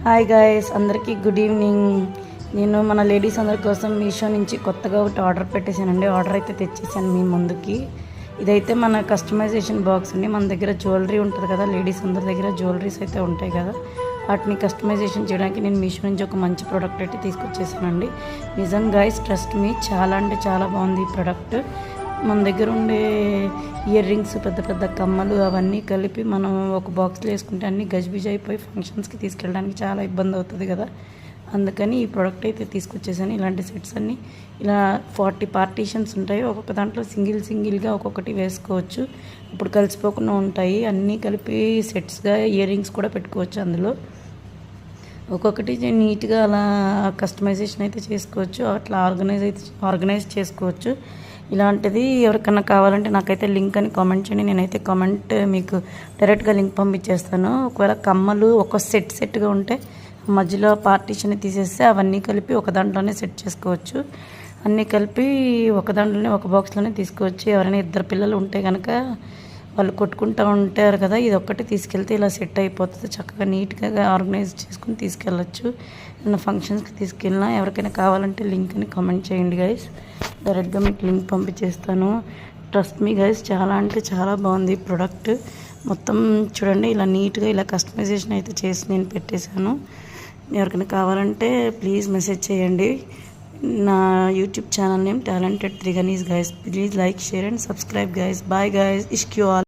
Hi guys, అందరికీ good evening. నేను మన లేడీస్ అందరి కోసం మీషో నుంచి కొత్తగా ఒకటి ఆర్డర్ పెట్టేశానండి. ఆర్డర్ అయితే తెచ్చేసాను మీ ముందుకి. ఇదైతే మన కస్టమైజేషన్ బాక్స్ అండి. మన దగ్గర జ్యువెలరీ ఉంటుంది కదా, లేడీస్ అందరి దగ్గర జ్యువెలరీస్ అయితే ఉంటాయి కదా, వాటిని కస్టమైజేషన్ చేయడానికి నేను మీషో నుంచి ఒక మంచి ప్రోడక్ట్ అయితే తీసుకొచ్చేసానండి. నిజం గాయస్, ట్రస్ట్ మీ, చాలా అంటే చాలా బాగుంది ఈ ప్రోడక్ట్. మన దగ్గర ఉండే ఇయర్ రింగ్స్, పెద్ద పెద్ద కమ్మలు అవన్నీ కలిపి మనం ఒక బాక్స్లో వేసుకుంటే అన్నీ గజిబిజి అయిపోయి ఫంక్షన్స్కి తీసుకెళ్ళడానికి చాలా ఇబ్బంది అవుతుంది కదా. అందుకని ఈ ప్రోడక్ట్ అయితే తీసుకొచ్చేసాను. ఇలాంటి సెట్స్ అన్నీ ఇలా 40 పార్టీషన్స్ ఉంటాయి. ఒక్కొక్క దాంట్లో సింగిల్గా ఒక్కొక్కటి వేసుకోవచ్చు. ఇప్పుడు కలిసిపోకుండా ఉంటాయి. అన్నీ కలిపి సెట్స్గా ఇయర్ రింగ్స్ కూడా పెట్టుకోవచ్చు. అందులో ఒక్కొక్కటి నీట్గా అలా కస్టమైజేషన్ అయితే చేసుకోవచ్చు. అట్లా ఆర్గనైజ్ చేసుకోవచ్చు. ఇలాంటిది ఎవరికన్నా కావాలంటే నాకైతే లింక్ అని కామెంట్ చేయండి. నేనైతే కామెంట్ మీకు డైరెక్ట్గా లింక్ పంపించేస్తాను. ఒకవేళ కమ్మలు ఒక సెట్గా ఉంటే మధ్యలో పార్టీషన్ తీసేస్తే అవన్నీ కలిపి ఒక దాంట్లోనే సెట్ చేసుకోవచ్చు. అన్నీ కలిపి ఒక దాంట్లోనే ఒక బాక్స్లోనే తీసుకోవచ్చు. ఎవరైనా ఇద్దరు పిల్లలు ఉంటే కనుక వాళ్ళు కొట్టుకుంటూ ఉంటారు కదా, ఇది ఒక్కటి తీసుకెళ్తే ఇలా సెట్ అయిపోతుంది. చక్కగా నీట్గా ఆర్గనైజ్ చేసుకుని తీసుకెళ్ళచ్చు. ఏదైనా ఫంక్షన్స్కి తీసుకెళ్ళినా ఎవరికైనా కావాలంటే లింక్ అని కామెంట్ చేయండి గైస్. డైరెక్ట్గా మీకు లింక్ పంపించేస్తాను. ట్రస్ట్ మీ గైస్, చాలా అంటే చాలా బాగుంది ఈ ప్రోడక్ట్. మొత్తం చూడండి, ఇలా నీట్గా ఇలా కస్టమైజేషన్ అయితే చేసి నేను పెట్టేశాను. ఎవరికైనా కావాలంటే ప్లీజ్ మెసేజ్ చేయండి. నా యూట్యూబ్ ఛానల్ నేమ్ టాలెంటెడ్ త్రిగనీస్ guys. Please like, share and subscribe guys. Bye guys, ఇష్క్ యూ ఆల్.